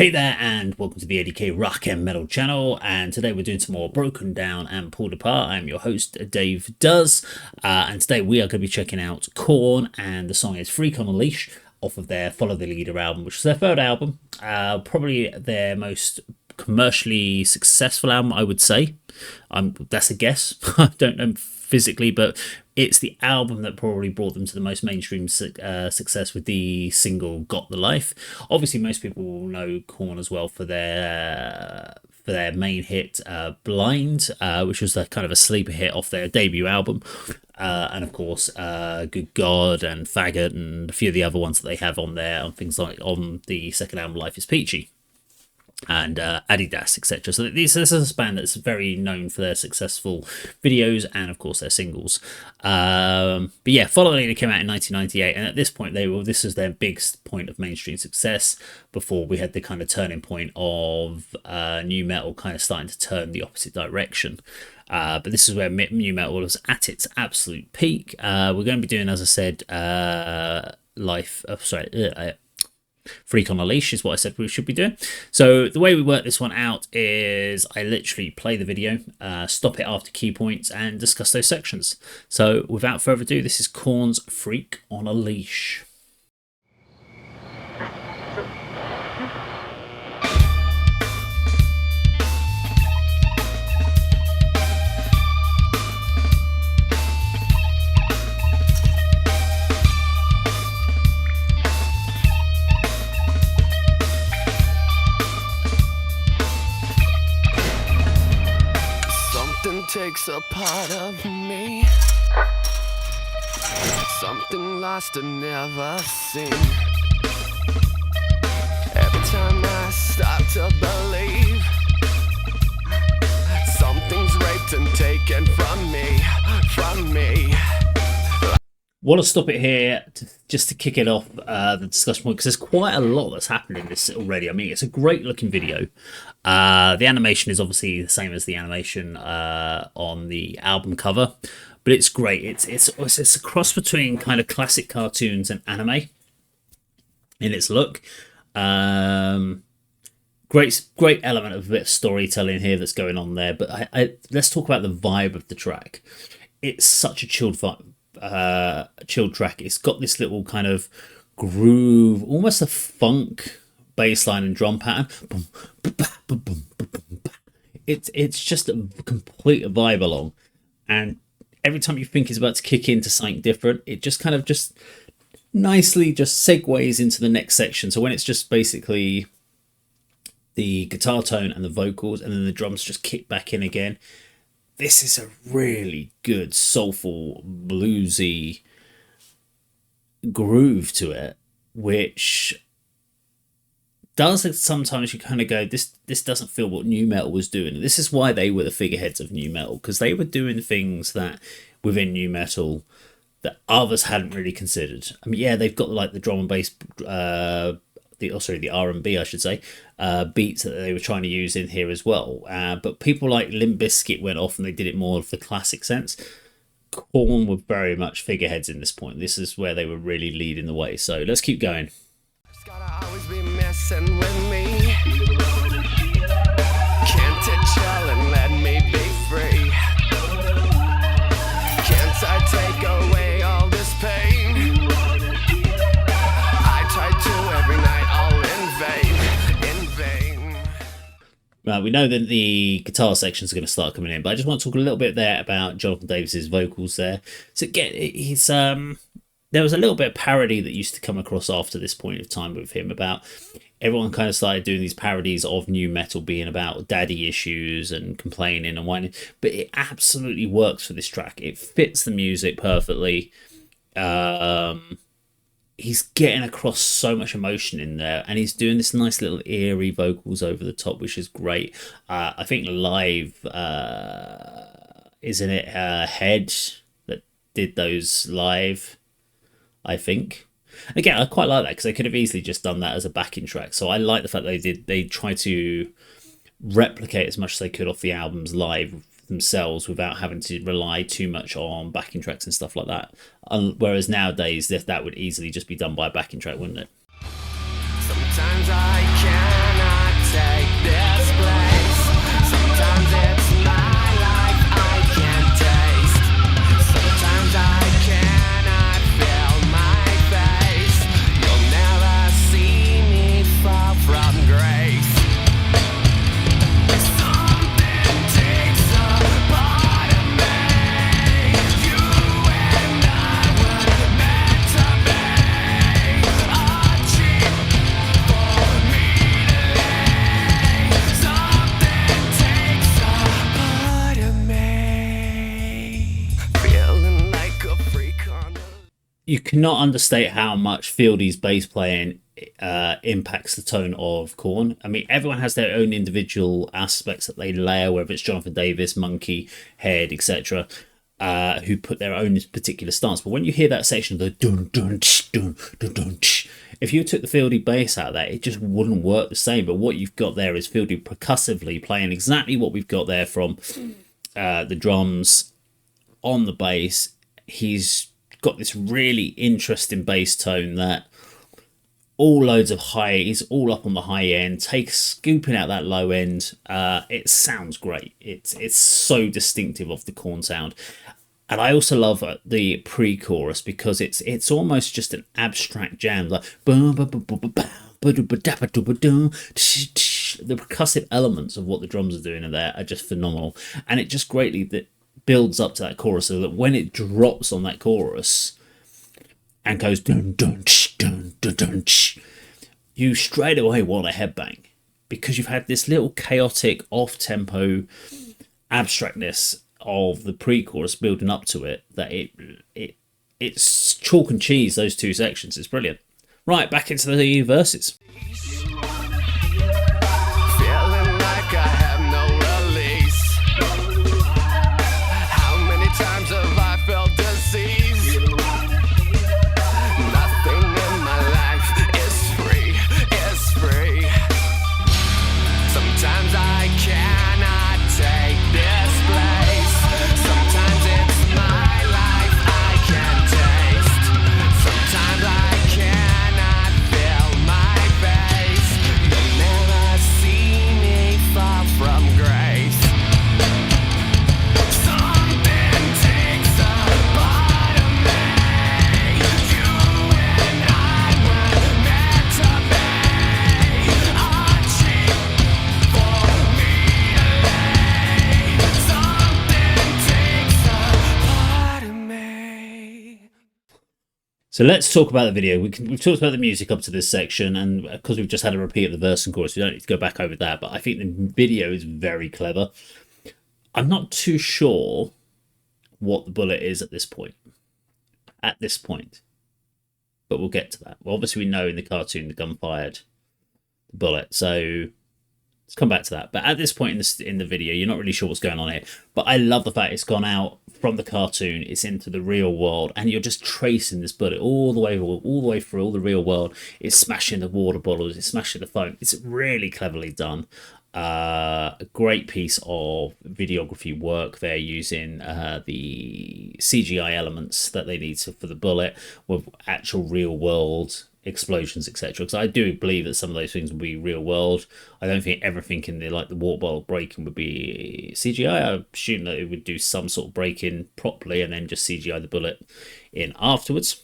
Hey there and welcome to the A.D.K Rock and Metal channel, and today we're doing some more Broken Down and Pulled Apart. I'm your host Dave Does, and today we are going to be checking out Korn, and the song is Freak on a Leash off of their Follow the Leader album, which is their third album, probably their most commercially successful album, I would say. That's a guess. I don't know physically, but it's the album that probably brought them to the most mainstream success with the single Got the Life. Obviously, most people will know Korn as well for their main hit Blind, which was kind of a sleeper hit off their debut album. And of course, Good God and Faggot and a few of the other ones that they have on there, on things like on the second album Life is Peachy and A.D.K, etc. So this is a band that's very known for their successful videos and of course their singles. But yeah, Follow the Leader came out in 1998, and at this point this was their biggest point of mainstream success before we had the kind of turning point of new metal kind of starting to turn the opposite direction. But this is where new metal was at its absolute peak. We're going to be doing, as I said, Freak on a Leash is what I said we should be doing. So the way we work this one out is I literally play the video, stop it after key points, and discuss those sections. So without further ado, this is Korn's Freak on a Leash. Takes a part of me, something lost and never seen. Every time I start to believe, something's raped and taken from me. Want to stop it here just to kick it off the discussion point, because there's quite a lot that's happened in this already. I mean, it's a great looking video. The animation is obviously the same as the animation on the album cover, but it's great. It's a cross between kind of classic cartoons and anime in its look. Great element of a bit of storytelling here that's going on there. But let's talk about the vibe of the track. It's such a chilled track. It's got this little kind of groove, almost a funk bass line and drum pattern. It's just a complete vibe along, and every time you think it's about to kick into something different, it just kind of just nicely just segues into the next section. So when it's just basically the guitar tone and the vocals, and then the drums just kick back in again, this is a really good, soulful, bluesy groove to it, which does sometimes you kind of go, this doesn't feel what new metal was doing. This is why they were the figureheads of new metal, because they were doing things that within new metal that others hadn't really considered. I mean, yeah, they've got like the drum and bass, the R&B, I should say, beats that they were trying to use in here as well. But people like Limp Bizkit went off and they did it more of the classic sense. Korn were very much figureheads in this point. This is where they were really leading the way. So let's keep going. It's gotta always be messing with me. Can't it chill and let me be free? Can't I take away all this pain? I try to every night, all in vain. We know that the guitar sections are going to start coming in, but I just want to talk a little bit there about Jonathan Davis's vocals there. So again, he's there was a little bit of parody that used to come across after this point of time with him about everyone kind of started doing these parodies of new metal being about daddy issues and complaining and whining, but it absolutely works for this track. It fits the music perfectly. He's getting across so much emotion in there, and he's doing this nice little eerie vocals over the top, which is great. I think live, isn't it Head that did those live, I think. Again, I quite like that, because they could have easily just done that as a backing track. So I like the fact that they try to replicate as much as they could off the albums live themselves without having to rely too much on backing tracks and stuff like that. Whereas nowadays, that would easily just be done by a backing track, wouldn't it? Sometimes I cannot you cannot understate how much Fieldy's bass playing impacts the tone of Korn. I mean, everyone has their own individual aspects that they layer, whether it's Jonathan Davis, Monkey, Head, etc., who put their own particular stance. But when you hear that section of the dun dun ch, dun dun dun ch, if you took the Fieldy bass out of that, it just wouldn't work the same. But what you've got there is Fieldy percussively playing exactly what we've got there from the drums on the bass. He's got this really interesting bass tone that all loads of high, he's all up on the high end, scooping out that low end. It sounds great. It's so distinctive of the Korn sound. And I also love the pre-chorus because it's almost just an abstract jam, like the percussive elements of what the drums are doing in there are just phenomenal, and it just greatly builds up to that chorus, so that when it drops on that chorus and goes dun dun dun dun dun, you straight away want a headbang because you've had this little chaotic off-tempo abstractness of the pre-chorus building up to it, that it's chalk and cheese, those two sections. It's brilliant. Right, back into the verses. Feeling like I have no release. How many times have I felt disease? Nothing in my life is free. Sometimes I cannot take this place. Sometimes it's my life I can taste. Sometimes I cannot feel my face. You'll never see me fall from grace. Something takes a part of me. You and I were meant to be. A cheap for me to lay. Something takes a part of me. So let's talk about the video. We've talked about the music up to this section, and because we've just had a repeat of the verse and chorus, we don't need to go back over that. But I think the video is very clever. I'm not too sure what the bullet is at this point. But we'll get to that. Well, obviously, we know in the cartoon the gun fired the bullet, so let's come back to that. But at this point in the video, you're not really sure what's going on here. But I love the fact it's gone out from the cartoon, it's into the real world, and you're just tracing this bullet all the way through all the real world. It's smashing the water bottles, it's smashing the phone. It's really cleverly done. A great piece of videography work there, using the CGI elements that they need for the bullet with actual real world explosions, etc. Because I do believe that some of those things will be real world. I don't think everything in the water bottle breaking would be CGI. I assume that it would do some sort of break-in properly and then just CGI the bullet in afterwards.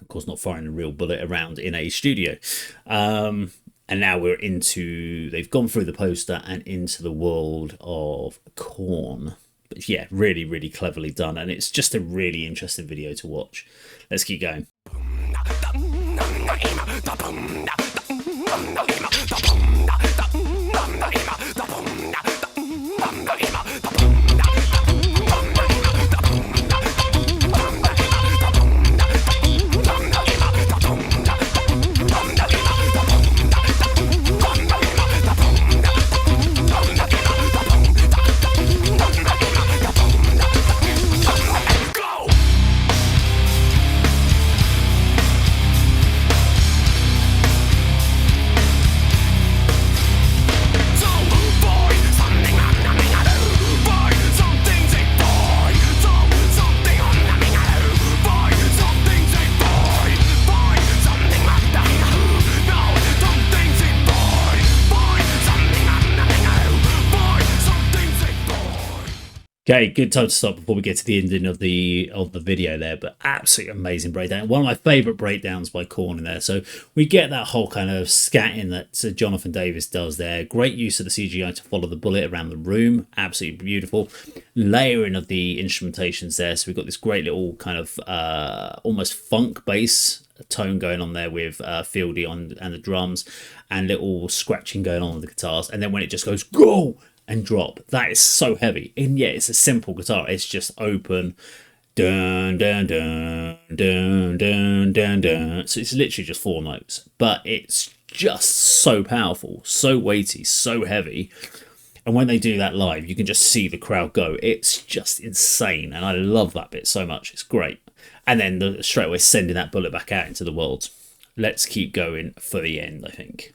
Of course, not firing a real bullet around in a studio. And now they've gone through the poster and into the world of Korn. But yeah, really, really cleverly done. And it's just a really interesting video to watch. Let's keep going. Okay, good time to stop before we get to the ending of the video there, but absolutely amazing breakdown. One of my favourite breakdowns by Korn in there. So we get that whole kind of scatting that Jonathan Davis does there. Great use of the CGI to follow the bullet around the room. Absolutely beautiful. Layering of the instrumentations there. So we've got this great little kind of almost funk bass tone going on there with Fieldy and the drums, and little scratching going on with the guitars. And then when it just goes, go! And drop, that is so heavy. And yeah, it's a simple guitar, it's just open, Dun dun dun dun dun dun dun. So it's literally just 4 notes, but it's just so powerful, so weighty, so heavy. And when they do that live, you can just see the crowd go. It's just insane, and I love that bit so much. It's great. And then straight away sending that bullet back out into the world. Let's keep going for the end, I think.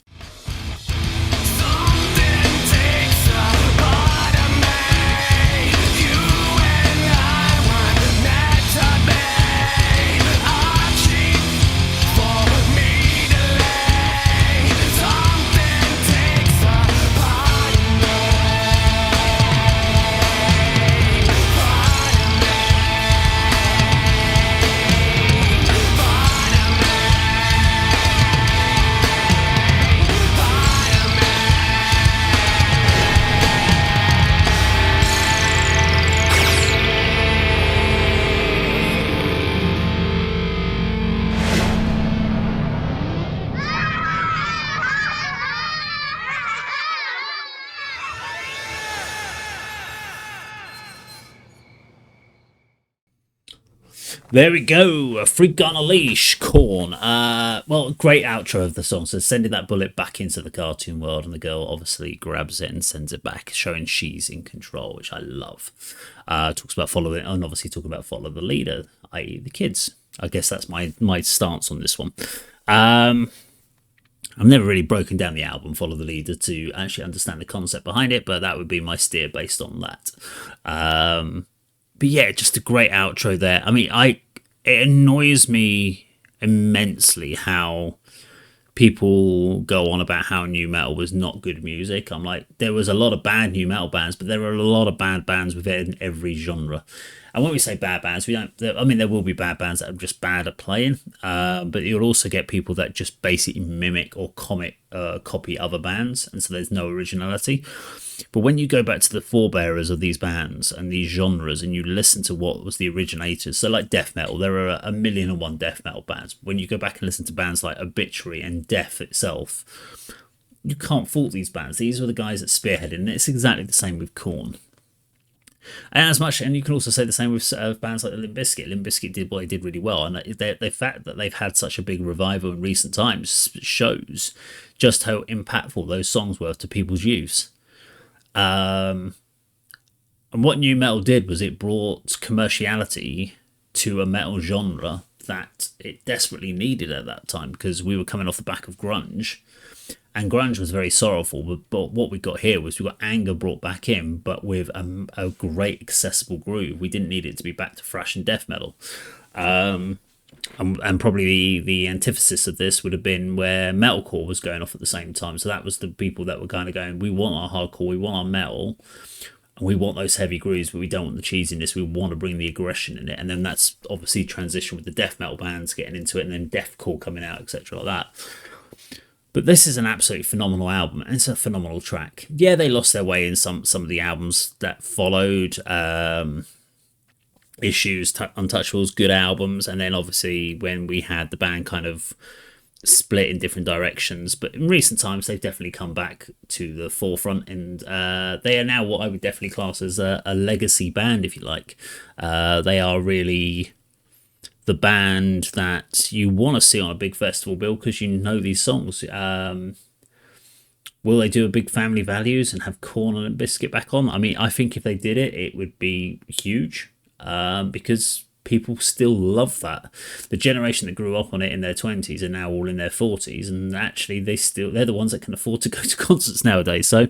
There we go, a Freak on a Leash, Korn. Well, great outro of the song. So sending that bullet back into the cartoon world, and the girl obviously grabs it and sends it back, showing she's in control, which I love. Talks about following, and obviously talking about follow the leader, i.e. the kids. I guess that's my stance on this one. I've never really broken down the album Follow the Leader to actually understand the concept behind it, but that would be my steer based on that. But yeah, just a great outro there. I mean, it annoys me immensely how people go on about how nu metal was not good music. I'm like, there was a lot of bad nu metal bands, but there are a lot of bad bands within every genre. And when we say bad bands, we don't. I mean, there will be bad bands that are just bad at playing, but you'll also get people that just basically mimic or copy other bands, and so there's no originality. But when you go back to the forebearers of these bands and these genres, and you listen to what was the originators, so like death metal, there are 1,000,001 death metal bands. When you go back and listen to bands like Obituary and Death itself, you can't fault these bands. These were the guys that spearheaded, and it's exactly the same with Korn. And you can also say the same with bands like Limp Bizkit. Limp Bizkit did what they did really well, and the fact that they've had such a big revival in recent times shows just how impactful those songs were to people's youth. And what nu metal did was it brought commerciality to a metal genre that it desperately needed at that time, because we were coming off the back of grunge. And grunge was very sorrowful, but what we got here was we got anger brought back in, but with a great accessible groove. We didn't need it to be back to thrash and death metal. And probably the antithesis of this would have been where metalcore was going off at the same time. So that was the people that were kind of going, we want our hardcore, we want our metal, and we want those heavy grooves, but we don't want the cheesiness. We want to bring the aggression in it. And then that's obviously transition with the death metal bands getting into it, and then deathcore coming out, etc. like that. But this is an absolutely phenomenal album, and it's a phenomenal track. Yeah, they lost their way in some of the albums that followed. Issues, Untouchables, good albums, and then obviously when we had the band kind of split in different directions. But in recent times, they've definitely come back to the forefront, and they are now what I would definitely class as a legacy band, if you like. They are really the band that you want to see on a big festival bill, because you know these songs. Will they do a big Family Values and have Korn and Limp Bizkit back on? I mean, I think if they did it, it would be huge, because people still love that. The generation that grew up on it in their 20s are now all in their 40s, and actually they're the ones that can afford to go to concerts nowadays. So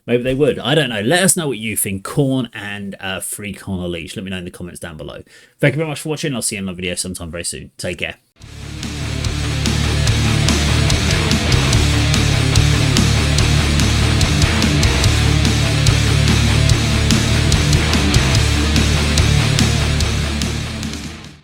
maybe they would. I don't know. Let us know what you think. Korn and Freak on a Leash. Let me know in the comments down below. Thank you very much for watching. I'll see you in another video sometime very soon. Take care.